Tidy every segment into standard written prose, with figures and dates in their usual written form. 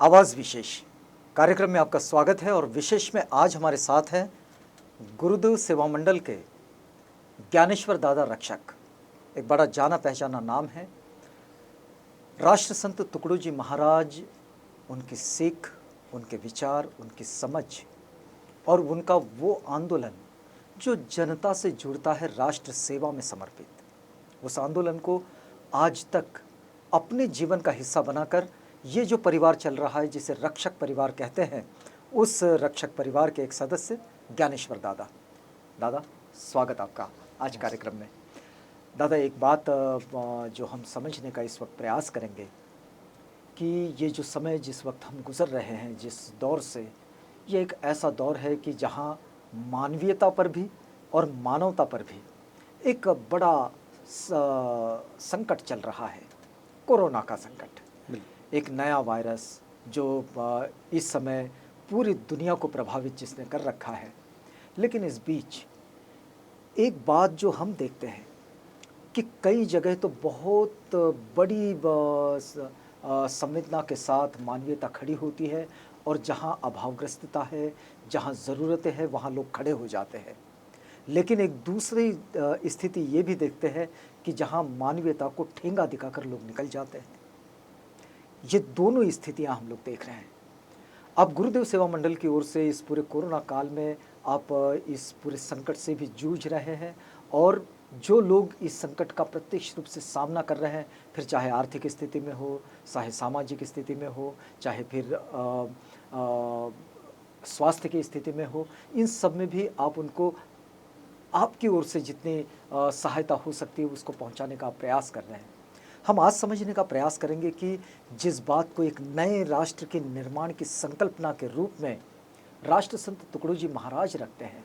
आवाज़ विशेष कार्यक्रम में आपका स्वागत है। और विशेष में आज हमारे साथ हैं गुरुदेव सेवा मंडल के ज्ञानेश्वर दादा रक्षक। एक बड़ा जाना पहचाना नाम है। राष्ट्र संत तुकडोजी महाराज, उनकी सीख, उनके विचार, उनकी समझ और उनका वो आंदोलन जो जनता से जुड़ता है, राष्ट्र सेवा में समर्पित, उस आंदोलन को आज तक अपने जीवन का हिस्सा बनाकर ये जो परिवार चल रहा है, जिसे रक्षक परिवार कहते हैं, उस रक्षक परिवार के एक सदस्य ज्ञानेश्वर दादा। दादा, स्वागत आपका आज कार्यक्रम में। दादा, एक बात जो हम समझने का इस वक्त प्रयास करेंगे कि ये जो समय जिस वक्त हम गुजर रहे हैं, जिस दौर से, ये एक ऐसा दौर है कि जहाँ मानवीयता पर भी और मानवता पर भी एक बड़ा संकट चल रहा है, कोरोना का संकट। एक नया वायरस जो इस समय पूरी दुनिया को प्रभावित जिसने कर रखा है। लेकिन इस बीच एक बात जो हम देखते हैं कि कई जगह तो बहुत बड़ी संवेदना के साथ मानवीयता खड़ी होती है, और जहाँ अभावग्रस्तता है, जहाँ ज़रूरतें हैं, वहाँ लोग खड़े हो जाते हैं। लेकिन एक दूसरी स्थिति ये भी देखते हैं कि जहाँ मानवीयता को ठेंगा दिखाकर लोग निकल जाते हैं। ये दोनों स्थितियाँ हम लोग देख रहे हैं। अब गुरुदेव सेवा मंडल की ओर से इस पूरे कोरोना काल में आप इस पूरे संकट से भी जूझ रहे हैं, और जो लोग इस संकट का प्रत्यक्ष रूप से सामना कर रहे हैं, फिर चाहे आर्थिक स्थिति में हो, चाहे सामाजिक स्थिति में हो, चाहे फिर स्वास्थ्य की स्थिति में हो, इन सब में भी आप उनको आपकी ओर से जितनी सहायता हो सकती है उसको पहुंचाने का प्रयास कर रहे हैं। हम आज समझने का प्रयास करेंगे कि जिस बात को एक नए राष्ट्र के निर्माण की संकल्पना के रूप में राष्ट्र संत तुकडोजी महाराज रखते हैं,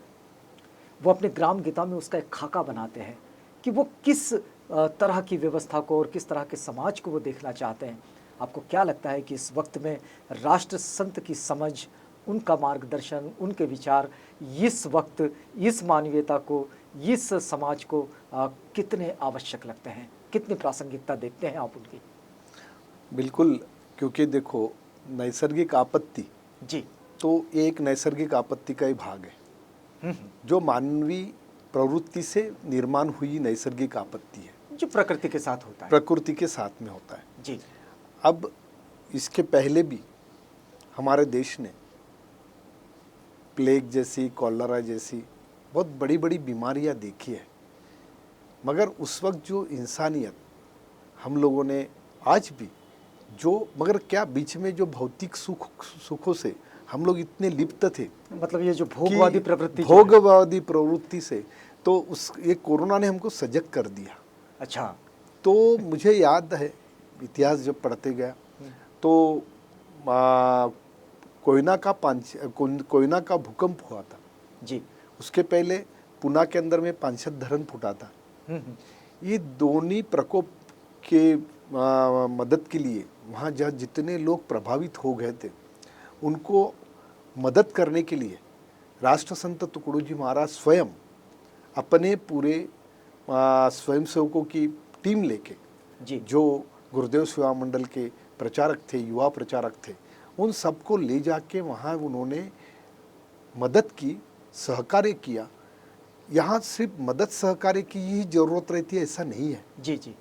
वो अपने ग्राम गीता में उसका एक खाका बनाते हैं कि वो किस तरह की व्यवस्था को और किस तरह के समाज को वो देखना चाहते हैं। आपको क्या लगता है कि इस वक्त में राष्ट्र संत की समझ, उनका मार्गदर्शन, उनके विचार इस वक्त इस मानवीयता को, इस समाज को कितने आवश्यक लगते हैं, कितनी प्रासंगिकता देखते हैं आप उनकी? बिल्कुल, क्योंकि देखो, नैसर्गिक आपत्ति जी, तो एक नैसर्गिक आपत्ति का ही भाग है जो मानवीय प्रवृत्ति से निर्माण हुई नैसर्गिक आपत्ति है, जो प्रकृति के साथ होता है, प्रकृति के साथ में होता है। जी। अब इसके पहले भी हमारे देश ने प्लेग जैसी, कॉलरा जैसी बहुत बड़ी बड़ी बीमारियां देखी है, मगर उस वक्त जो इंसानियत हम लोगों ने आज भी मगर क्या बीच में जो भौतिक सुखों से हम लोग इतने लिप्त थे, मतलब ये जो भोगवादी प्रवृत्ति से, तो ये कोरोना ने हमको सजग कर दिया। अच्छा। तो मुझे याद है, इतिहास जब पढ़ते गया तो कोयना का भूकंप हुआ था जी। उसके पहले पुणे के अंदर में पांचशत धरण फूटा था। ये दोनों प्रकोप के मदद के लिए वहाँ जहाँ जितने लोग प्रभावित हो गए थे उनको मदद करने के लिए राष्ट्र संत तुकडोजी महाराज स्वयं अपने पूरे स्वयंसेवकों की टीम लेके जी, जो गुरुदेव सेवा मंडल के प्रचारक थे, युवा प्रचारक थे, उन सबको ले जाके वहाँ उन्होंने मदद की, सहकार्य किया। यहाँ सिर्फ मदद सहकार्य की ही ज़रूरत रहती है ऐसा नहीं है। जी जी।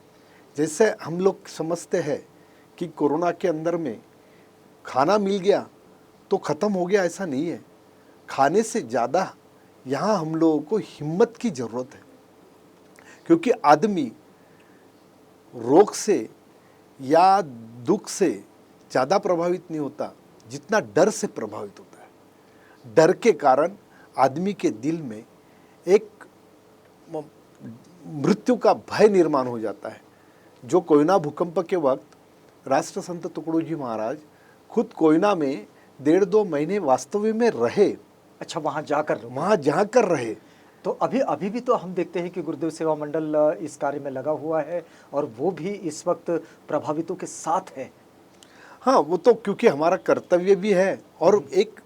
जैसे हम लोग समझते हैं कि कोरोना के अंदर में खाना मिल गया तो ख़त्म हो गया, ऐसा नहीं है। खाने से ज़्यादा यहाँ हम लोगों को हिम्मत की ज़रूरत है, क्योंकि आदमी रोग से या दुख से ज़्यादा प्रभावित नहीं होता जितना डर से प्रभावित होता है। डर के कारण आदमी के दिल में एक मृत्यु का भय निर्माण हो जाता है। जो कोयना भूकंप के वक्त राष्ट्र संत तुकडोजी महाराज खुद कोयना में 1.5-2 महीने वास्तव में रहे। अच्छा, वहाँ जाकर रहे। तो अभी भी तो हम देखते हैं कि गुरुदेव सेवा मंडल इस कार्य में लगा हुआ है, और वो भी इस वक्त प्रभावितों के साथ है। हाँ, वो तो क्योंकि हमारा कर्तव्य भी है, और एक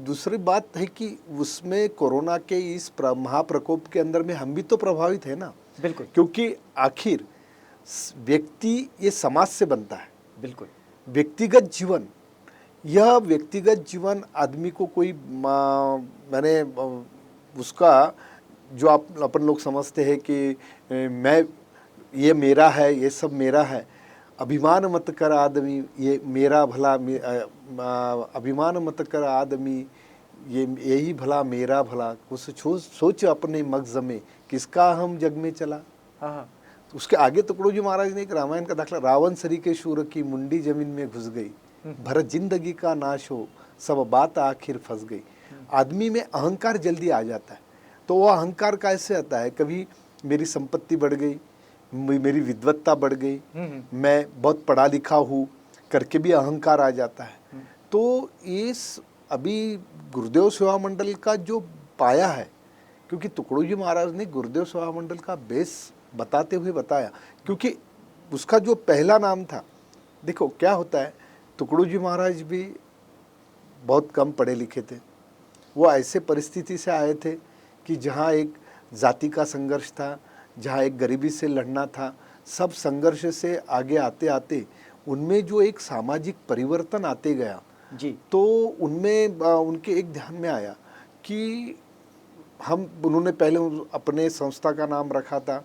दूसरी बात है कि उसमें कोरोना के इस महाप्रकोप के अंदर में हम भी तो प्रभावित है ना। बिल्कुल, क्योंकि आखिर व्यक्ति ये समाज से बनता है। बिल्कुल, व्यक्तिगत जीवन यह व्यक्तिगत जीवन आदमी को कोई मैंने उसका जो आप अपन लोग समझते हैं कि मैं ये मेरा है, ये सब मेरा है, अभिमान मत कर आदमी ये मेरा भला अभिमान मत कर आदमी ये यही भला मेरा भला, कुछ सोच अपने मगज में किसका हम जग में चला। हाँ। तो उसके आगे तुकडोजी महाराज ने एक रामायण का दाखला, रावण सरी के शूर की मुंडी जमीन में घुस गई, भरत जिंदगी का नाश हो सब बात आखिर फंस गई। आदमी में अहंकार जल्दी आ जाता है, तो वह अहंकार कैसे आता है, कभी मेरी संपत्ति बढ़ गई, मेरी विद्वत्ता बढ़ गई, मैं बहुत पढ़ा लिखा हूँ करके भी अहंकार आ जाता है। तो इस अभी गुरुदेव सेवा मंडल का जो पाया है, क्योंकि तुकडोजी महाराज ने गुरुदेव सेवा मंडल का बेस बताते हुए बताया, क्योंकि उसका जो पहला नाम था, देखो क्या होता है, तुकडोजी महाराज भी बहुत कम पढ़े लिखे थे। वो ऐसे परिस्थिति से आए थे कि जहाँ एक जाति का संघर्ष था, जहाँ एक गरीबी से लड़ना था, सब संघर्ष से आगे आते आते उनमें जो एक सामाजिक परिवर्तन आते गया जी, तो उनमें उनके एक ध्यान में आया कि उन्होंने पहले अपने संस्था का नाम रखा था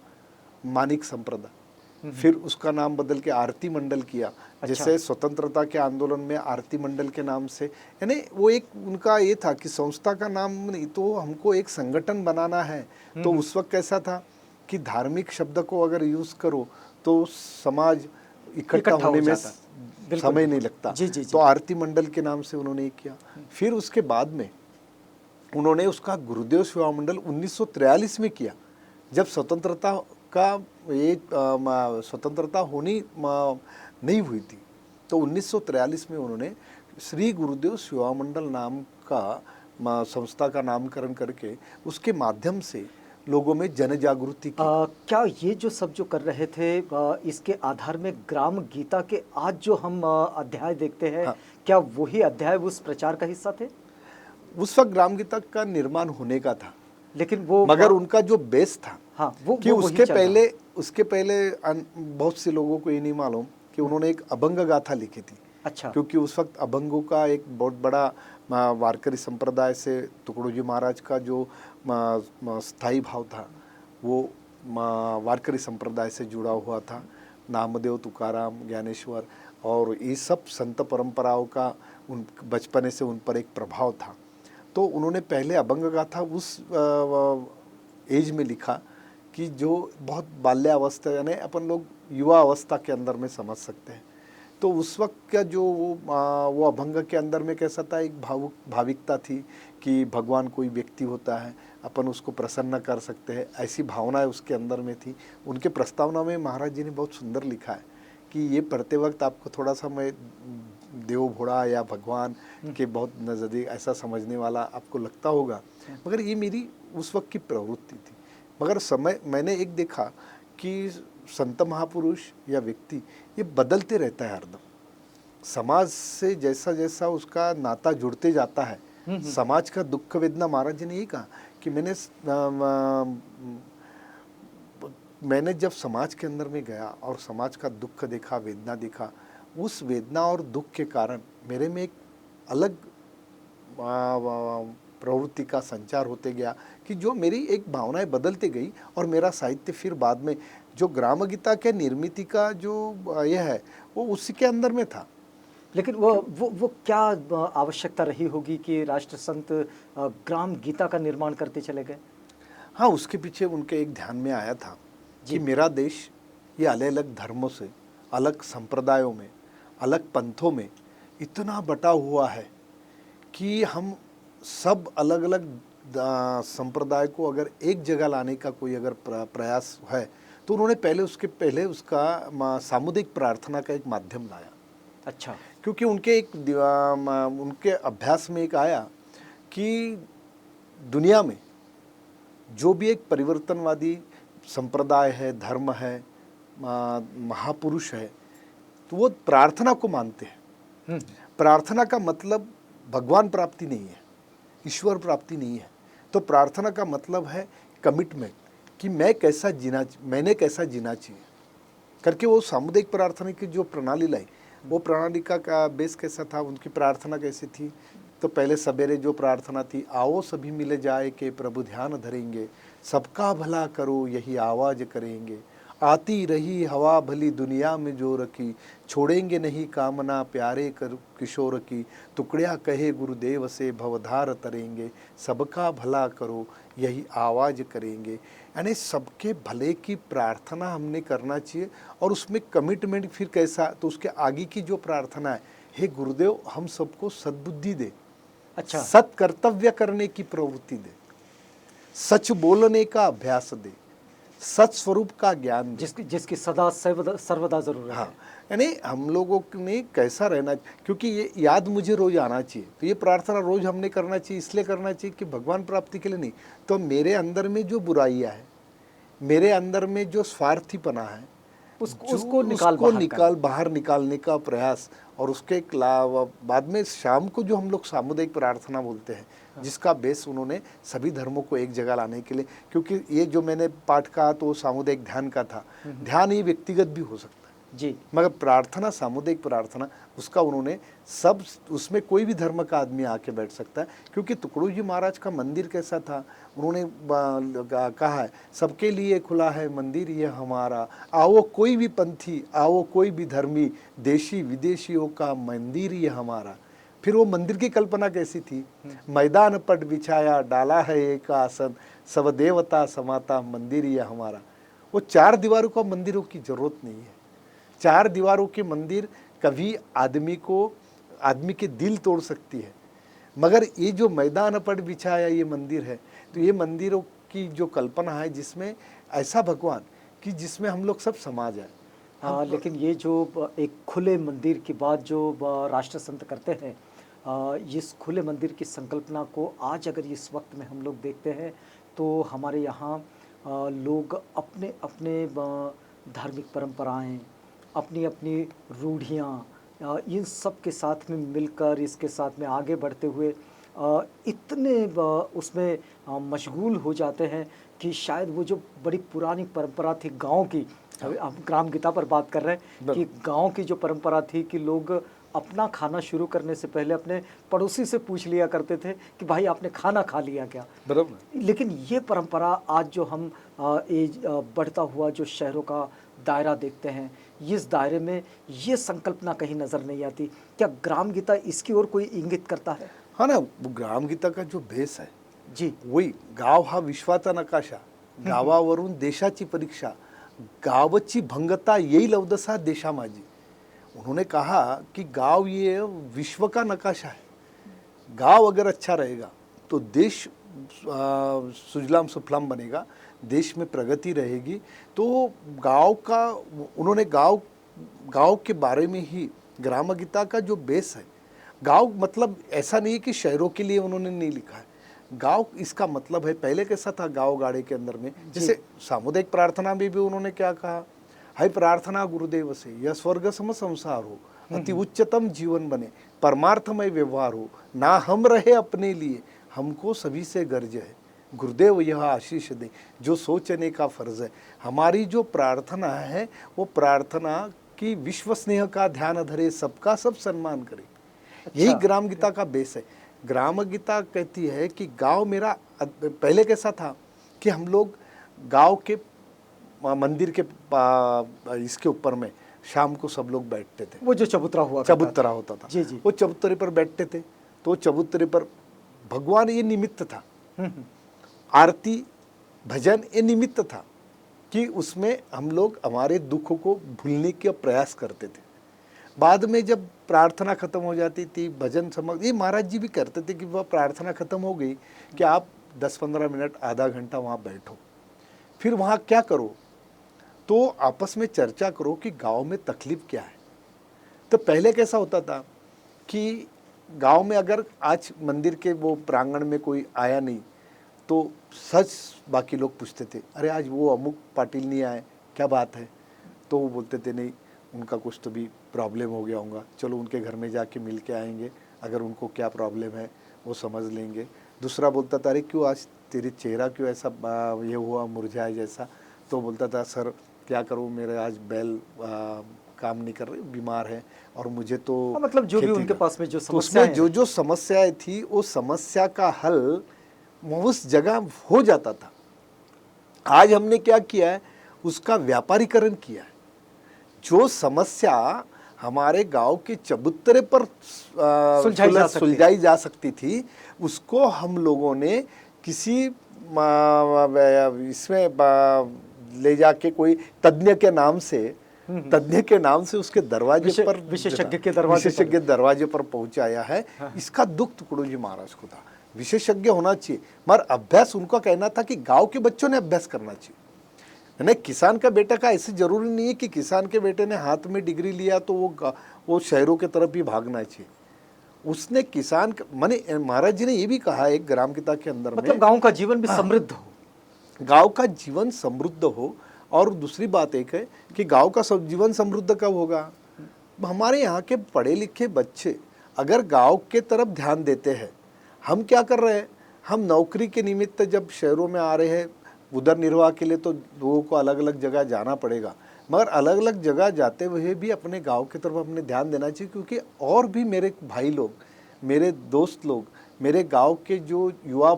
मानिक संप्रदाय, फिर उसका नाम बदल के आरती मंडल किया। जैसे स्वतंत्रता के आंदोलन में आरती मंडल के नाम से, यानी वो एक उनका ये था कि संस्था का नाम नहीं तो हमको एक संगठन बनाना है। तो उस वक्त कैसा था कि धार्मिक शब्द को अगर यूज करो तो समाज इकट्ठा होने में समय नहीं लगता। जी, जी, जी। तो आरती मंडल के नाम से उन्होंने किया। फिर उसके बाद में उन्होंने उसका गुरुदेव सेवा मंडल 1943 में किया, जब स्वतंत्रता का ये स्वतंत्रता होनी नहीं हुई थी। तो 1943 में उन्होंने श्री गुरुदेव सेवा मंडल नाम का संस्था का नामकरण करके उसके माध्यम से लोगों में जन जागृति की। क्या ये जो सब जो कर रहे थे, इसके आधार में ग्राम गीता के आज जो हम अध्याय देखते हैं, हाँ। क्या वही अध्याय उस प्रचार का हिस्सा थे? उस वक्त ग्राम गीता का निर्माण होने का था, लेकिन वो मगर उनका जो बेस था, हाँ, वो कि वो वही चल रहा। उसके पहले बहुत से लोगों को ये नहीं मालूम कि उन्होंने एक अभंग गाथा लिखी थी। अच्छा, क्योंकि उस वक्त अभंगों का एक बहुत बड़ा वारकरी संप्रदाय से तुकडोजी महाराज का जो स्थायी भाव था वो वारकरी संप्रदाय से जुड़ा हुआ था। नामदेव, तुकाराम, ज्ञानेश्वर और ये सब संत परंपराओं का उन बचपने से उन पर एक प्रभाव था। तो उन्होंने पहले अभंग गाथा उस एज में लिखा कि जो बहुत बाल्यावस्था, यानी अपन लोग युवा अवस्था के अंदर में समझ सकते हैं। तो उस वक्त का जो वो अभंग के अंदर में कैसा था, एक भाविकता थी कि भगवान कोई व्यक्ति होता है, अपन उसको प्रसन्न कर सकते हैं, ऐसी भावनाएं उसके अंदर में थी। उनके प्रस्तावना में महाराज जी ने बहुत सुंदर लिखा है कि ये पढ़ते वक्त आपको थोड़ा सा मैं देव भोड़ा या भगवान के बहुत नज़दीक ऐसा समझने वाला आपको लगता होगा, मगर ये मेरी उस वक्त की प्रवृत्ति थी। मगर समय मैंने एक देखा कि संत महापुरुष या व्यक्ति ये बदलते रहता है हरदम, समाज से जैसा जैसा उसका नाता जुड़ते जाता है, समाज का दुख वेदना, महाराज जी ने यही कहा कि मैंने जब समाज के अंदर में गया और समाज का दुख देखा, वेदना देखा, उस वेदना और दुख के कारण मेरे में एक अलग प्रवृत्ति का संचार होते गया कि जो मेरी एक भावनाएं बदलती गई। और मेरा साहित्य फिर बाद में जो ग्राम गीता के निर्मिति का जो यह है वो उसी के अंदर में था। लेकिन वो क्या आवश्यकता रही होगी कि राष्ट्र संत ग्राम गीता का निर्माण करते चले गए? हाँ, उसके पीछे उनके एक ध्यान में आया था कि मेरा देश ये अलग अलग धर्मों से, अलग संप्रदायों में, अलग पंथों में इतना बटा हुआ है कि हम सब अलग अलग संप्रदाय को अगर एक जगह लाने का कोई अगर प्रयास है तो उन्होंने पहले उसका सामुदायिक प्रार्थना का एक माध्यम लाया। अच्छा, क्योंकि उनके अभ्यास में एक आया कि दुनिया में जो भी एक परिवर्तनवादी संप्रदाय है, धर्म है, महापुरुष है, तो वो प्रार्थना को मानते हैं। प्रार्थना का मतलब भगवान प्राप्ति नहीं है, ईश्वर प्राप्ति नहीं है। तो प्रार्थना का मतलब है कमिटमेंट कि मैंने कैसा जीना चाहिए करके वो सामुदायिक प्रार्थना की जो प्रणाली लाई, वो प्रणाली का बेस कैसा था, उनकी प्रार्थना कैसी थी? तो पहले सवेरे जो प्रार्थना थी, आओ सभी मिल जाए के प्रभु ध्यान धरेंगे, सबका भला करो यही आवाज करेंगे, आती रही हवा भली दुनिया में जो रखी, छोड़ेंगे नहीं कामना प्यारे कर किशोर की, टुकड़िया कहे गुरुदेव से भवधार तरेंगे, सबका भला करो यही आवाज करेंगे। यानी सबके भले की प्रार्थना हमने करना चाहिए। और उसमें कमिटमेंट फिर कैसा, तो उसके आगे की जो प्रार्थना है, हे गुरुदेव हम सबको सद्बुद्धि दे, अच्छा, सत कर्तव्य करने की प्रवृत्ति दे, सच बोलने का अभ्यास दे, सच स्वरूप का ज्ञान दे। जिसकी जिसकी सदा सर्वदा जरूरत हाँ, है। यानी हम लोगों ने कैसा रहना, क्योंकि ये याद मुझे रोज आना चाहिए, तो ये प्रार्थना रोज हमने करना चाहिए। इसलिए करना चाहिए कि भगवान प्राप्ति के लिए नहीं, तो मेरे अंदर में जो बुराइयां है, मेरे अंदर में जो स्वार्थीपना है, उसको बाहर निकालने का प्रयास। और उसके बाद में शाम को जो हम लोग सामुदायिक प्रार्थना बोलते हैं, जिसका बेस उन्होंने सभी धर्मों को एक जगह लाने के लिए, क्योंकि ये जो मैंने पाठ कहा तो सामुदायिक ध्यान का था। ध्यान ये व्यक्तिगत भी हो सकता है जी, मगर प्रार्थना, सामुदायिक प्रार्थना, उसका उन्होंने सब, उसमें कोई भी धर्म का आदमी आके बैठ सकता है। क्योंकि टुकड़ू जी महाराज का मंदिर कैसा था, उन्होंने कहा है, सबके लिए खुला है मंदिर ये हमारा, आओ कोई भी पंथी, आओ कोई भी धर्मी, देशी विदेशियों का मंदिर ये हमारा। फिर वो मंदिर की कल्पना कैसी थी, मैदान पट बिछाया डाला है एक आसन, सब देवता समाता मंदिर ये हमारा। वो चार दीवारों का मंदिरों की जरूरत नहीं है। चार दीवारों के मंदिर कभी आदमी के दिल तोड़ सकती है, मगर ये जो मैदान पर बिछाया ये मंदिर है, तो ये मंदिरों की जो कल्पना है, जिसमें ऐसा भगवान कि जिसमें हम लोग सब समा जाए। लेकिन ये जो एक खुले मंदिर की बात जो राष्ट्र संत करते हैं, इस खुले मंदिर की संकल्पना को आज अगर इस वक्त में हम लोग देखते हैं, तो हमारे यहाँ लोग अपने अपने धार्मिक परंपराएं, अपनी अपनी रूढ़ियाँ, इन सब के साथ में मिलकर, इसके साथ में आगे बढ़ते हुए इतने उसमें मशगूल हो जाते हैं कि शायद वो जो बड़ी पुरानी परंपरा थी गांव की, अभी हम ग्राम गीता पर बात कर रहे हैं कि गांव की जो परंपरा थी कि लोग अपना खाना शुरू करने से पहले अपने पड़ोसी से पूछ लिया करते थे कि भाई आपने खाना खा लिया क्या। बराबर। लेकिन ये परंपरा आज जो हम बढ़ता हुआ जो शहरों का दायरा देखते हैं, इस दायरे में ये संकल्पना कहीं नज़र नहीं आती। क्या ग्राम गीता इसकी ओर कोई इंगित करता है? हाँ ना, वो ग्राम गीता का जो बेस है जी, वही, गाव हा विश्वाचा नकाशा, गावावरून देशाची परीक्षा, गावची भंगता येईल अवदसा देशा माझी। उन्होंने कहा कि गांव ये विश्व का नकाशा है। गांव अगर अच्छा रहेगा तो देश सुजलाम सुफलाम बनेगा, देश में प्रगति रहेगी। तो गांव का, उन्होंने गांव के बारे में ही ग्राम गीता का जो बेस है, गांव मतलब ऐसा नहीं कि शहरों के लिए उन्होंने नहीं लिखा है। गांव इसका मतलब है, पहले कैसा था गांव गाड़े के अंदर में, जैसे सामुदायिक प्रार्थना में भी उन्होंने क्या कहा, है प्रार्थना गुरुदेव से यह स्वर्ग सम संसार हो, अति उच्चतम जीवन बने, परमार्थमय व्यवहार हो, ना हम रहे अपने लिए, हमको सभी से गर्ज है, गुरुदेव यह आशीष दे, जो सोचने का फर्ज है। हमारी जो प्रार्थना है वो प्रार्थना की विश्व स्नेह का ध्यान धरे, सबका सब सम्मान करे। यही ग्राम गीता का बेस है। ग्राम गीता कहती है कि गांव मेरा, पहले कैसा था कि हम लोग गांव के मंदिर के इसके ऊपर में शाम को सब लोग बैठते थे, वो जो चबूतरा होता था। जी जी, वो चबूतरे पर बैठते थे। तो चबूतरे पर भगवान ये निमित्त था, आरती भजन ये निमित्त था कि उसमें हम लोग हमारे दुखों को भूलने का प्रयास करते थे। बाद में जब प्रार्थना खत्म हो जाती थी, भजन समझ, ये महाराज जी भी करते थे कि वह प्रार्थना खत्म हो गई कि आप 10-15 मिनट आधा घंटा वहाँ बैठो, फिर वहाँ क्या करो, तो आपस में चर्चा करो कि गांव में तकलीफ क्या है। तो पहले कैसा होता था कि गांव में अगर आज मंदिर के वो प्रांगण में कोई आया नहीं तो सच बाकी लोग पूछते थे, अरे आज वो अमुक पाटिल नहीं आए, क्या बात है। तो वो बोलते थे नहीं, उनका कुछ तो भी प्रॉब्लम हो गया होगा, चलो उनके घर में जाके मिल के आएंगे, अगर उनको क्या प्रॉब्लम है वो समझ लेंगे। दूसरा बोलता था, अरे क्यों आज तेरे चेहरा क्यों ऐसा ये हुआ मुरझाया जैसा। तो बोलता था, सर क्या करूँ, मेरे आज बैल काम नहीं कर रहे, बीमार है और मुझे तो मतलब जो भी खेती उनके का- पास में जो तो समस्याएं उसमें जो जो समस्याएं थी वो समस्या का हल उस जगह हो जाता था। आज हमने क्या किया है, उसका व्यापारीकरण किया है। जो समस्या हमारे गांव के चबूतरे पर सुलझाई जा सकती थी, उसको हम लोगों ने किसी इसमें ले जाके कोई तज्ञ के नाम से उसके दरवाजे पर विशेषज्ञ दरवाजे पर पहुंचाया है। इसका दुख टुकड़ू जी महाराज को था। विशेषज्ञ होना चाहिए, मगर अभ्यास उनका कहना था कि गांव के बच्चों ने अभ्यास करना चाहिए। यानी किसान का बेटा का ऐसे जरूरी नहीं है कि किसान के बेटे ने हाथ में डिग्री लिया तो वो शहरों के तरफ ही भागना चाहिए। उसने किसान माने महाराज जी ने ये भी कहा एक ग्राम गीता के अंदर में, मतलब गांव का जीवन भी समृद्ध हो, गांव का जीवन समृद्ध हो। और दूसरी बात एक है कि गांव का जीवन समृद्ध कब होगा, हमारे यहाँ के पढ़े लिखे बच्चे अगर गांव के तरफ ध्यान देते हैं। हम क्या कर रहे हैं, हम नौकरी के निमित्त जब शहरों में आ रहे हैं, उधर निर्वाह के लिए तो लोगों को अलग अलग जगह जाना पड़ेगा, मगर अलग अलग जगह जाते हुए भी अपने गांव की तरफ अपने ध्यान देना चाहिए। क्योंकि और भी मेरे भाई लोग, मेरे दोस्त लोग, मेरे गांव के जो युवा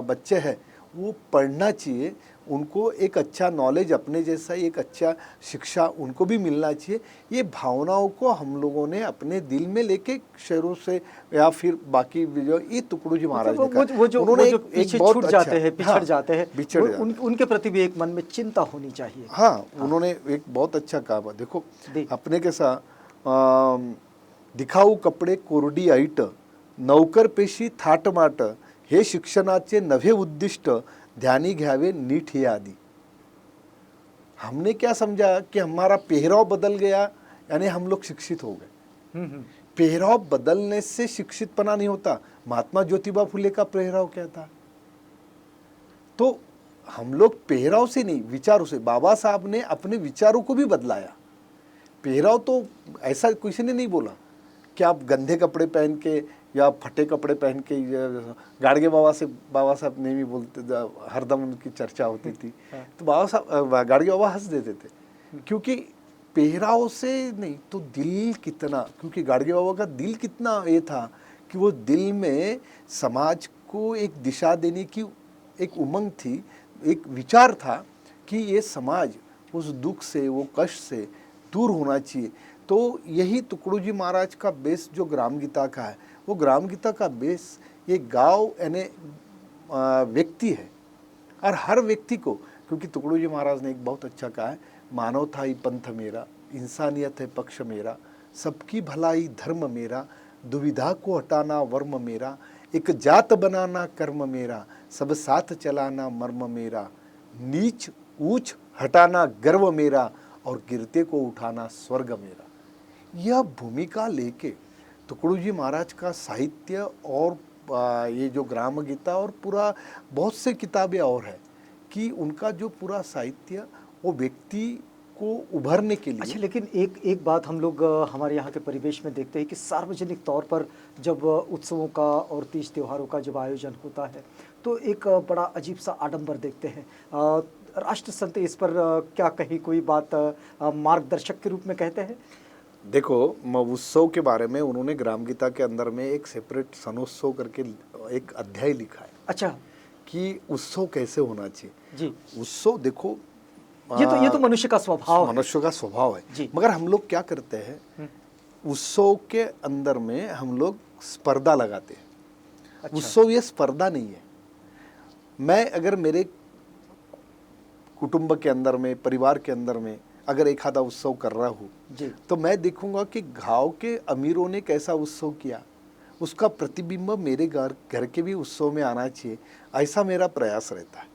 बच्चे हैं वो पढ़ना चाहिए, उनको एक अच्छा नॉलेज अपने जैसा एक अच्छा शिक्षा उनको भी मिलना चाहिए। ये भावनाओं को हम लोगों ने अपने दिल में लेके शहरों से या फिर बाकी जो ये टुकड़ू जी महाराज ने कहा, उन्होंने पीछे छूट जाते हैं, पिछड़ जाते हैं, उनके प्रति भी एक मन में चिंता होनी चाहिए। हाँ, उन्होंने एक बहुत अच्छा कहा। देखो अपने के साथ दिखाऊ कपडे कोरडी ऐट नौकर पेशी थाटमाट हे शिक्षणाचे नवे उद्दिष्ट ध्यानी घ्यावे नीट हे आदि। हमने क्या समझा कि हमारा पहराव बदल गया यानी हम लोग शिक्षित हो गए। पहराव बदलने से शिक्षितपना नहीं होता। महात्मा ज्योतिबा फुले का पहराव क्या था, तो हम लोग पहराव से नहीं विचारों से, बाबा साहब ने अपने विचारों को भी बदलाया। पहराव तो ऐसा किसी ने नहीं बोला कि आप गंदे कपड़े पहन के या फटे कपड़े पहन के, गाड़गे बाबा साहब ने भी बोलते, हरदम उनकी चर्चा होती थी। तो बाबा साहब गाड़गे बाबा हंस देते थे, क्योंकि पहराव से नहीं तो दिल कितना, क्योंकि गाड़गे बाबा का दिल कितना ये था कि वो दिल में समाज को एक दिशा देने की एक उमंग थी, एक विचार था कि ये समाज उस दुख से, वो कष्ट से दूर होना चाहिए। तो यही टुकड़ू जी महाराज का बेस जो ग्राम गीता का है, वो ग्राम गीता का बेस ये गांव यानी व्यक्ति है। और हर व्यक्ति को, क्योंकि टुकड़ू जी महाराज ने एक बहुत अच्छा कहा है, मानवता ही पंथ मेरा, इंसानियत है पक्ष मेरा, सबकी भलाई धर्म मेरा, दुविधा को हटाना वर्म मेरा, एक जात बनाना कर्म मेरा, सब साथ चलाना मर्म मेरा, नीच ऊंच हटाना गर्व मेरा, और गिरते को उठाना स्वर्ग मेरा। यह भूमिका लेके टुकड़ू जी महाराज का साहित्य और ये जो ग्राम गीता और पूरा बहुत से किताबें और है कि उनका जो पूरा साहित्य वो व्यक्ति को उभरने के लिए। अच्छा, लेकिन एक बात हम लोग हमारे यहाँ के परिवेश में देखते हैं कि सार्वजनिक तौर पर जब उत्सवों का और तीज त्योहारों का जब आयोजन होता है तो एक बड़ा अजीब सा आडंबर देखते हैं। राष्ट्र संत इस पर क्या कहीं कोई बात मार्गदर्शक के रूप में कहते हैं? देखो, उत्सव के बारे में उन्होंने ग्राम गीता के अंदर में एक सेपरेट सनोत्सव करके एक अध्याय लिखा है। अच्छा, कि उत्सव कैसे होना चाहिए जी। उत्सव देखो, ये तो मनुष्य का स्वभाव है, मनुष्य का स्वभाव है। मगर हम लोग क्या करते हैं, उत्सव के अंदर में हम लोग स्पर्धा लगाते हैं। अच्छा। उत्सव ये स्पर्धा नहीं है। मैं अगर मेरे कुटुंब के अंदर में, परिवार के अंदर में अगर एक आधा उत्सव कर रहा हूँ तो मैं देखूंगा कि गांव के अमीरों ने कैसा उत्सव किया, उसका प्रतिबिंब मेरे घर के भी उत्सव में आना चाहिए, ऐसा मेरा प्रयास रहता है।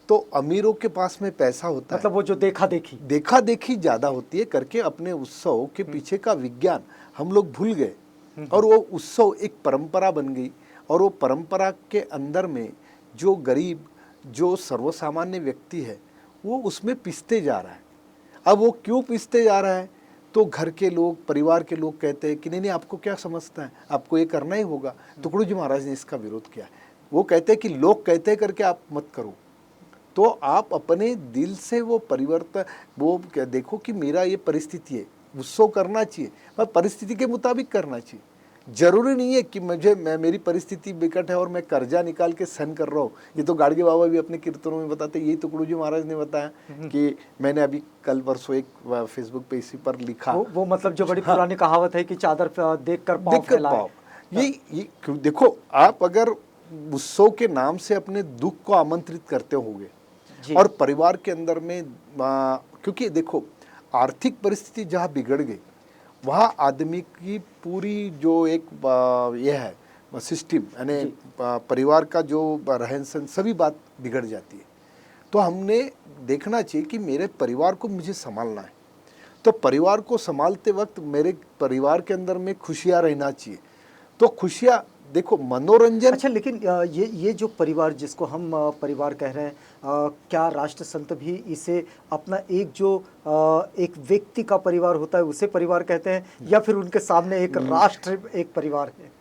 तो अमीरों के पास में पैसा होता मतलब है, वो जो देखा देखी ज़्यादा होती है करके अपने उत्सव के पीछे का विज्ञान हम लोग भूल गए, और वो उत्सव एक परंपरा बन गई। और वो परंपरा के अंदर में जो गरीब, जो सर्वसामान्य व्यक्ति है, वो उसमें पिसते जा रहा है। अब वो क्यों पिसते जा रहा है, तो घर के लोग, परिवार के लोग कहते हैं कि नहीं आपको क्या समझता है, आपको ये करना ही होगा। टुकड़ू जी महाराज ने इसका विरोध किया। वो कहते हैं कि लोग कहते हैं करके आप मत करो, तो आप अपने दिल से वो परिवर्तन, वो देखो कि मेरा ये परिस्थिति है, उत्सव करना चाहिए, पर परिस्थिति के मुताबिक करना चाहिए। जरूरी नहीं है कि मेरी परिस्थिति विकट है और मैं कर्जा निकाल के सहन कर रहा हूँ। ये तो गाड़गे बाबा भी अपने कीर्तनों में बताते, यही तुकड़ू जी महाराज ने बताया कि मैंने अभी कल परसों एक फेसबुक पे इसी पर लिखा। वो मतलब जो बड़ी पुरानी कहावत है कि चादर देख कर पाँव देखकर फैलाए। पाओ, ये देखो, आप अगर उत्सव के नाम से अपने दुख को आमंत्रित करते होगे जी। और परिवार के अंदर में क्योंकि देखो आर्थिक परिस्थिति जहाँ बिगड़ गई वहाँ आदमी की पूरी जो एक यह है सिस्टम, यानी जी। परिवार का जो रहन सहन सभी बात बिगड़ जाती है। तो हमने देखना चाहिए कि मेरे परिवार को मुझे संभालना है, तो परिवार को संभालते वक्त मेरे परिवार के अंदर में खुशियाँ रहना चाहिए। तो खुशियाँ देखो, मनोरंजन। अच्छा, लेकिन ये जो परिवार जिसको हम परिवार कह रहे हैं, क्या राष्ट्र संत भी इसे अपना एक जो एक व्यक्ति का परिवार होता है उसे परिवार कहते हैं, या फिर उनके सामने एक राष्ट्र एक परिवार है?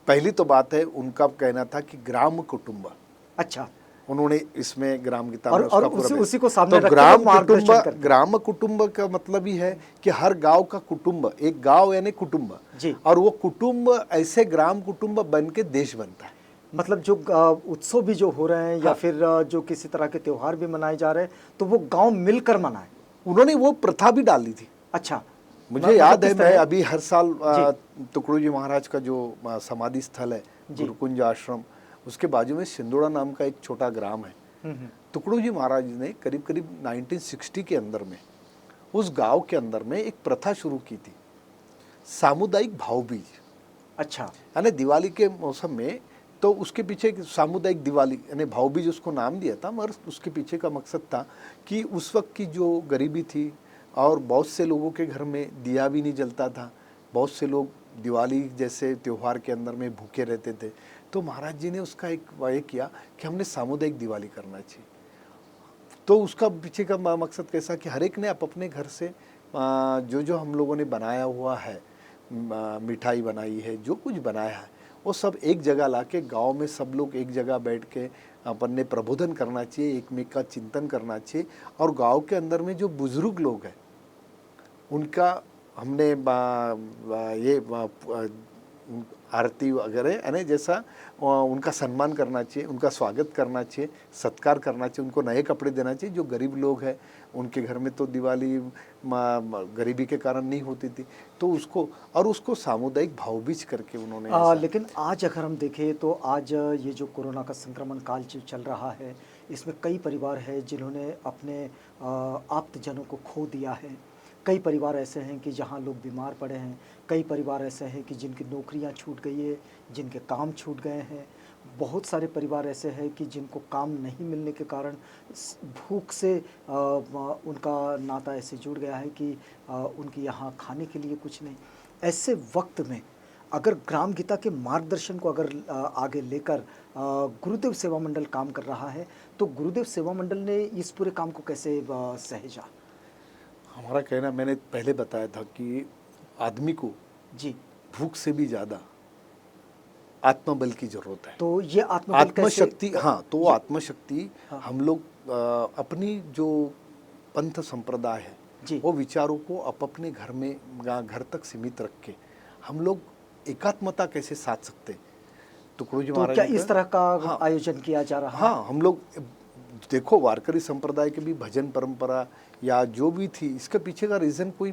पहली तो बात है, उनका कहना था कि ग्राम कुटुंब। अच्छा। उन्होंने इसमें ग्राम गीता और में उसका उसी को सामने तो रख के वो मार्गदर्शन करते हैं। ग्राम कुटुंब का मतलब ही है कि हर गांव का कुटुंब, एक गांव यानी कुटुंब जी। और वो कुटुंब ऐसे ग्राम कुटुंब बन के देश बनता है। मतलब जो उत्सव भी जो हो रहे हैं या फिर जो किसी तरह के त्योहार भी मनाए जा रहे हैं तो वो गांव मिलकर मनाए। उन्होंने वो प्रथा भी डाली थी। अच्छा, मुझे याद है, किस मैं तरह? अभी हर साल तुकड़ू जी महाराज का जो समाधि स्थल है गुरुकुंज आश्रम, उसके बाजू में सिंदोड़ा नाम का एक छोटा ग्राम है। तुकड़ू जी महाराज ने करीब करीब 1960 के अंदर में उस गांव के अंदर में एक प्रथा शुरू की थी, सामुदायिक भावबीज। अच्छा। यानी दिवाली के मौसम में, तो उसके पीछे एक सामुदायिक दिवाली यानी भावबीज उसको नाम दिया था, मगर उसके पीछे का मकसद था कि उस वक्त की जो गरीबी थी और बहुत से लोगों के घर में दिया भी नहीं जलता था, बहुत से लोग दिवाली जैसे त्यौहार के अंदर में भूखे रहते थे, तो महाराज जी ने उसका एक वाय किया कि हमने सामुदायिक दिवाली करना चाहिए। तो उसका पीछे का मकसद कैसा कि हर एक ने अपने घर से जो जो हम लोगों ने बनाया हुआ है, मिठाई बनाई है, जो कुछ बनाया है, वो सब एक जगह लाके गांव में सब लोग एक जगह बैठ के अपन ने प्रबोधन करना चाहिए, एक में का चिंतन करना चाहिए। और गांव के अंदर में जो बुजुर्ग लोग हैं उनका हमने ये आरती वगैरह यानी जैसा उनका सम्मान करना चाहिए, उनका स्वागत करना चाहिए, सत्कार करना चाहिए, उनको नए कपड़े देना चाहिए। जो गरीब लोग हैं उनके घर में तो दिवाली गरीबी के कारण नहीं होती थी, तो उसको सामुदायिक भावबीज करके उन्होंने लेकिन आज अगर हम देखें तो आज ये जो कोरोना का संक्रमण काल जो चल रहा है, इसमें कई परिवार हैं जिन्होंने अपने आप्तजनों को खो दिया है। कई परिवार ऐसे हैं कि जहां लोग बीमार पड़े हैं, कई परिवार ऐसे हैं कि जिनकी नौकरियां छूट गई है, जिनके काम छूट गए हैं। बहुत सारे परिवार ऐसे हैं कि जिनको काम नहीं मिलने के कारण भूख से उनका नाता ऐसे जुड़ गया है कि उनके यहाँ खाने के लिए कुछ नहीं। ऐसे वक्त में अगर ग्राम गीता के मार्गदर्शन को अगर आगे लेकर गुरुदेव सेवा मंडल काम कर रहा है, तो गुरुदेव सेवा मंडल ने इस पूरे काम को कैसे सहेजा? हमारा कहना, मैंने पहले बताया था कि आदमी को जी भूख से भी ज़्यादा आत्मबल की जरूरत है। तो ये आत्मशक्ति, हाँ, तो वो आत्मशक्ति हम लोग अपनी जो पंथ संप्रदाय है वो विचारों को अपने घर में घर तक सीमित रख के हम लोग एकात्मता कैसे साध सकते। तुकड़ू जी महाराज, तो क्या इस तरह का आयोजन किया जा रहा है? हाँ, हम लोग देखो वारकरी संप्रदाय के भी भजन परंपरा या जो भी थी, इसके पीछे का रीज़न कोई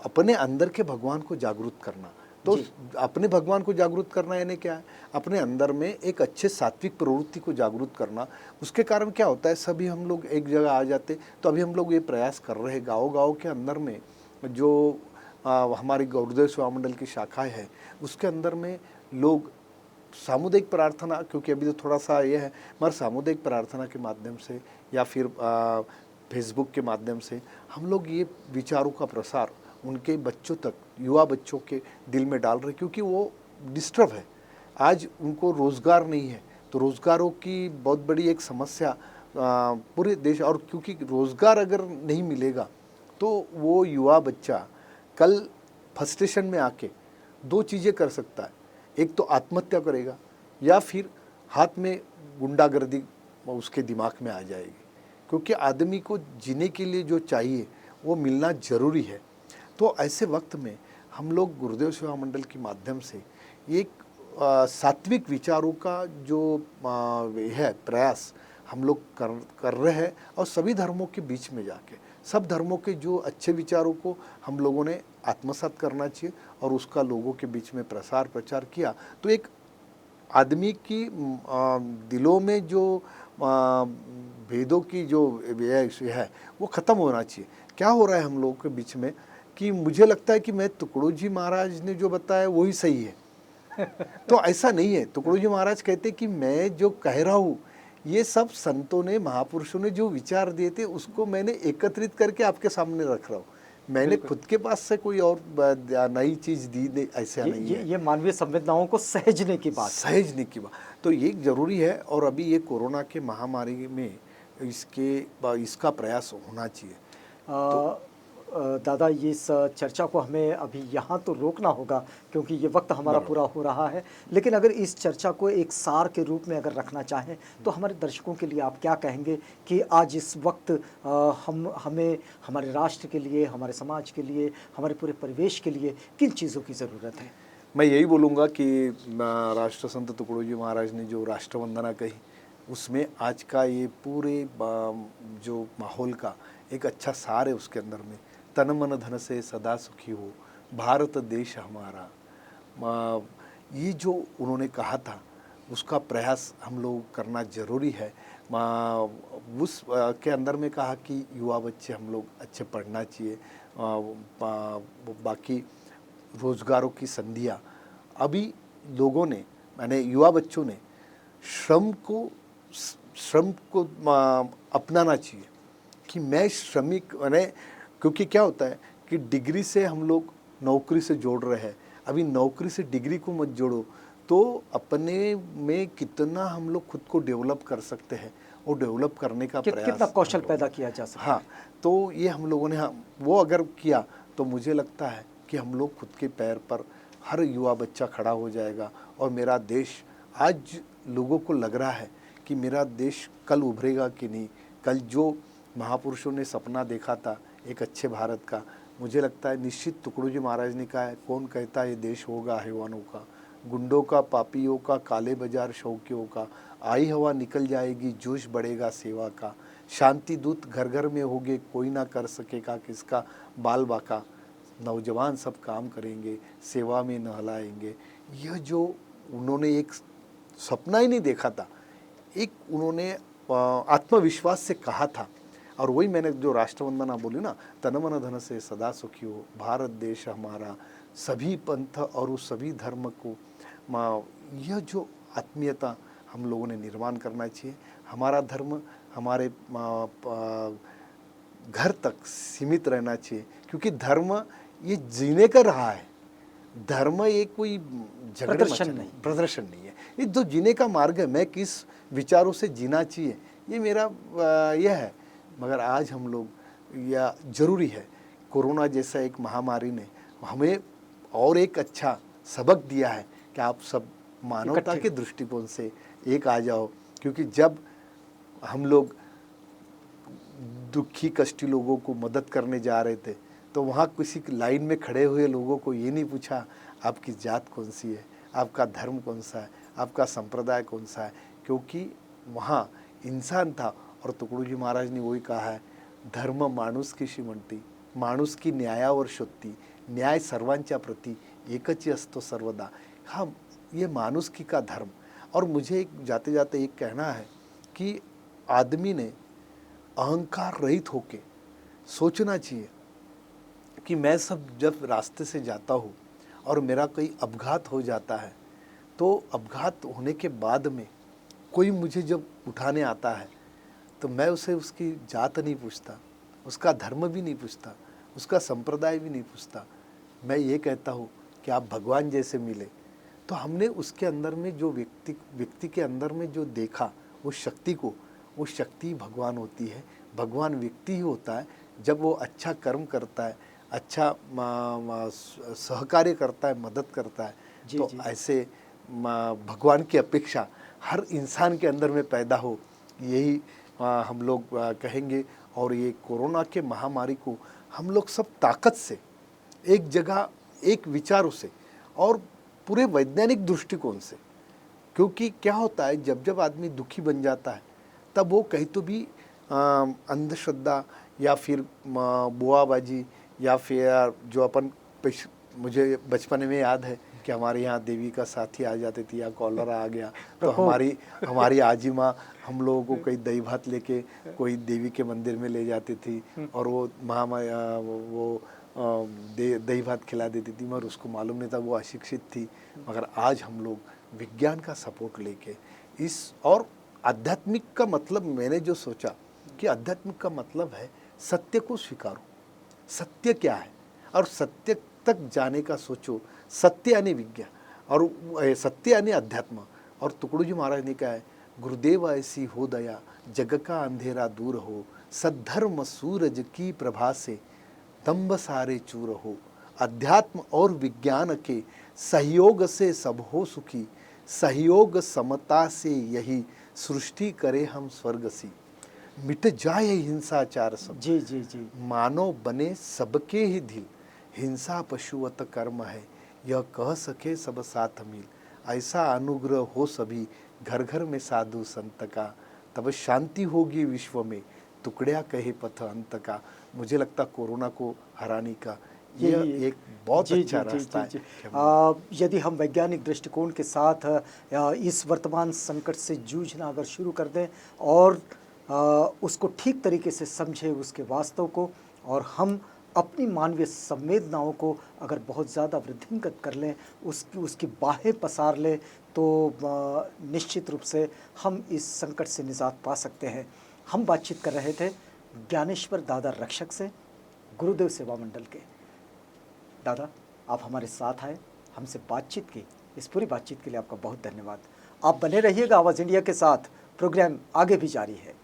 अपने अंदर के भगवान को जागरूक करना। तो अपने भगवान को जागरूक करना यानी क्या है, अपने अंदर में एक अच्छे सात्विक प्रवृत्ति को जागरूक करना। उसके कारण क्या होता है, सभी हम लोग एक जगह आ जाते। तो अभी हम लोग ये प्रयास कर रहे हैं गाँव के अंदर में, जो हमारी गुरुदेव सेवा मंडल की शाखाएँ है उसके अंदर में लोग सामुदायिक प्रार्थना, क्योंकि अभी तो थोड़ा सा ये है, मगर सामुदायिक प्रार्थना के माध्यम से या फिर फेसबुक के माध्यम से हम लोग ये विचारों का प्रसार उनके बच्चों तक, युवा बच्चों के दिल में डाल रहे, क्योंकि वो डिस्टर्ब है। आज उनको रोज़गार नहीं है, तो रोज़गारों की बहुत बड़ी एक समस्या पूरे देश, और क्योंकि रोज़गार अगर नहीं मिलेगा तो वो युवा बच्चा कल फ्रस्ट्रेशन में आके दो चीज़ें कर सकता है, एक तो आत्महत्या करेगा या फिर हाथ में गुंडागर्दी उसके दिमाग में आ जाएगी। क्योंकि आदमी को जीने के लिए जो चाहिए वो मिलना ज़रूरी है। तो ऐसे वक्त में हम लोग गुरुदेव सेवा मंडल के माध्यम से एक सात्विक विचारों का जो है प्रयास हम लोग कर रहे हैं, और सभी धर्मों के बीच में जाके सब धर्मों के जो अच्छे विचारों को हम लोगों ने आत्मसात करना चाहिए और उसका लोगों के बीच में प्रसार प्रचार किया, तो एक आदमी की दिलों में जो भेदों की जो है वो ख़त्म होना चाहिए। क्या हो रहा है हम लोगों के बीच में कि मुझे लगता है कि मैं तुकड़ू जी महाराज ने जो बताया वही सही है। तो ऐसा नहीं है। तुकड़ू जी महाराज कहते कि मैं जो कह रहा हूँ ये सब संतों ने, महापुरुषों ने जो विचार दिए थे उसको मैंने एकत्रित करके आपके सामने रख रहा हूँ। मैंने खुद के पास से कोई और नई चीज़ दी नहीं, ऐसा नहीं है। ये मानवीय संवेदनाओं को सहेजने की बात, सहेजने की बात तो ये जरूरी है। और अभी ये कोरोना के महामारी में इसका प्रयास होना चाहिए। दादा ये इस चर्चा को हमें अभी यहाँ तो रोकना होगा क्योंकि ये वक्त हमारा पूरा हो रहा है, लेकिन अगर इस चर्चा को एक सार के रूप में अगर रखना चाहें तो हमारे दर्शकों के लिए आप क्या कहेंगे कि आज इस वक्त हमें हमारे राष्ट्र के लिए, हमारे समाज के लिए, हमारे पूरे परिवेश के लिए किन चीज़ों की ज़रूरत है? मैं यही बोलूँगा कि राष्ट्र संत तुकड़ू जी महाराज ने जो राष्ट्रवंदना कही उसमें आज का ये पूरे जो माहौल का एक अच्छा सार है। उसके अंदर में तन मन धन से सदा सुखी हो भारत देश हमारा, ये जो उन्होंने कहा था उसका प्रयास हम लोग करना ज़रूरी है। उस के अंदर में कहा कि युवा बच्चे हम लोग अच्छे पढ़ना चाहिए, बाकी रोज़गारों की संधियाँ अभी लोगों ने, माने युवा बच्चों ने श्रम को अपनाना चाहिए कि मैं श्रमिक, माने क्योंकि क्या होता है कि डिग्री से हम लोग नौकरी से जोड़ रहे हैं, अभी नौकरी से डिग्री को मत जोड़ो तो अपने में कितना हम लोग खुद को डेवलप कर सकते हैं वो डेवलप करने का प्रयास, कितना कौशल पैदा किया जा सकता है। हाँ, तो ये हम लोगों ने वो अगर किया तो मुझे लगता है कि हम लोग खुद के पैर पर हर युवा बच्चा खड़ा हो जाएगा। और मेरा देश, आज लोगों को लग रहा है कि मेरा देश कल उभरेगा कि नहीं, कल जो महापुरुषों ने सपना देखा था एक अच्छे भारत का, मुझे लगता है निश्चित तुकड़ू जी महाराज ने कहा है, कौन कहता है ये देश होगा हैवानों का, गुंडों का, पापियों का, काले बाजार शौकियों का, आई हवा निकल जाएगी, जोश बढ़ेगा सेवा का, शांति दूत घर घर में होंगे, कोई ना कर सकेगा किसका बाल बाका, नौजवान सब काम करेंगे, सेवा में नहलाएंगे। यह जो उन्होंने एक सपना ही नहीं देखा था, एक उन्होंने आत्मविश्वास से कहा था। और वही मैंने जो राष्ट्रवंदना बोली ना, तन मन धन से सदा सुखी हो भारत देश हमारा, सभी पंथ और उस सभी धर्म को, यह जो आत्मीयता हम लोगों ने निर्माण करना चाहिए। हमारा धर्म हमारे घर तक सीमित रहना चाहिए, क्योंकि धर्म ये जीने का रहा है, धर्म ये कोई प्रदर्शन नहीं है, ये जो जीने का मार्ग है, मैं किस विचारों से जीना चाहिए ये मेरा यह है। मगर आज हम लोग, या ज़रूरी है, कोरोना जैसा एक महामारी ने हमें और एक अच्छा सबक दिया है कि आप सब मानवता के दृष्टिकोण से एक आ जाओ। क्योंकि जब हम लोग दुखी कष्टी लोगों को मदद करने जा रहे थे तो वहाँ किसी लाइन में खड़े हुए लोगों को ये नहीं पूछा आपकी जात कौन सी है, आपका धर्म कौन सा है, आपका संप्रदाय कौन सा है, क्योंकि वहाँ इंसान था। और तुकड़ू जी महाराज ने वही कहा है, धर्म माणूस की म्हणती, माणूस की न्यायावर शोधती, न्याय सर्वांच्या प्रति एकच असतो सर्वदा। हाँ, ये माणुसकी का धर्म। और मुझे जाते जाते एक कहना है कि आदमी ने अहंकार रहित होके सोचना चाहिए कि मैं सब जब रास्ते से जाता हूँ और मेरा कोई अपघात हो जाता है, तो अपघात होने के बाद में कोई मुझे जब उठाने आता है तो मैं उसे उसकी जात नहीं पूछता, उसका धर्म भी नहीं पूछता, उसका संप्रदाय भी नहीं पूछता। मैं ये कहता हूँ कि आप भगवान जैसे मिले। तो हमने उसके अंदर में जो व्यक्ति के अंदर में जो देखा वो शक्ति को, वो शक्ति भगवान होती है। भगवान व्यक्ति ही होता है जब वो अच्छा कर्म करता है, अच्छा सहकार्य करता है, मदद करता है। तो ऐसे भगवान की अपेक्षा हर इंसान के अंदर में पैदा हो, यही हम लोग कहेंगे। और ये कोरोना के महामारी को हम लोग सब ताकत से एक जगह एक विचारों से और पूरे वैज्ञानिक दृष्टिकोण से। क्योंकि क्या होता है, जब जब आदमी दुखी बन जाता है तब वो कहीं तो भी अंधश्रद्धा या फिर बुआबाजी या फिर जो अपन मुझे बचपन में याद है कि हमारे यहाँ देवी का साथी आ जाती थी या कॉलरा आ गया तो हमारी आजी माँ हम लोगों को कई दही भात लेके कोई देवी के मंदिर में ले जाती थी और वो दही भात खिला देती थी, मगर उसको मालूम नहीं था, वो अशिक्षित थी। मगर आज हम लोग विज्ञान का सपोर्ट लेके इस और आध्यात्मिक का मतलब मैंने जो सोचा कि आध्यात्मिक का मतलब है सत्य को स्वीकारो, सत्य क्या है और सत्य तक जाने का सोचो। सत्य यानी विज्ञान और सत्य यानी अध्यात्म। और टुकड़ू जी महाराज ने कहा है, गुरुदेव ऐसी हो दया जग का अंधेरा दूर हो, सद्धर्म सूरज की प्रभा से दम्भ सारे चूर हो, अध्यात्म और विज्ञान के सहयोग से सब हो सुखी, सहयोग समता से यही सृष्टि करे हम स्वर्ग सी, मिट जाए हिंसाचार सब, जी जी जी, मानव बने सबके ही दिल, हिंसा पशुवत कर्म है, यह कह सके सब साथ मिल, ऐसा अनुग्रह हो सभी घर घर में साधु संत का, तब शांति होगी विश्व में, टुकड़िया कहे पथ अंत का। मुझे लगता कोरोना को हराने का यह एक बहुत अच्छा रास्ता है। यदि हम वैज्ञानिक दृष्टिकोण के साथ इस वर्तमान संकट से जूझना अगर शुरू कर दें और उसको ठीक तरीके से समझें उसके वास्तव को, और हम अपनी मानवीय संवेदनाओं को अगर बहुत ज़्यादा वृद्धिंगत कर लें, उसकी बाहें पसार लें, तो निश्चित रूप से हम इस संकट से निजात पा सकते हैं। हम बातचीत कर रहे थे ज्ञानेश्वर दादा रक्षक से, गुरुदेव सेवा मंडल के। दादा, आप हमारे साथ आए, हमसे बातचीत की, इस पूरी बातचीत के लिए आपका बहुत धन्यवाद। आप बने रहिएगा आवाज़ इंडिया के साथ, प्रोग्राम आगे भी जारी है।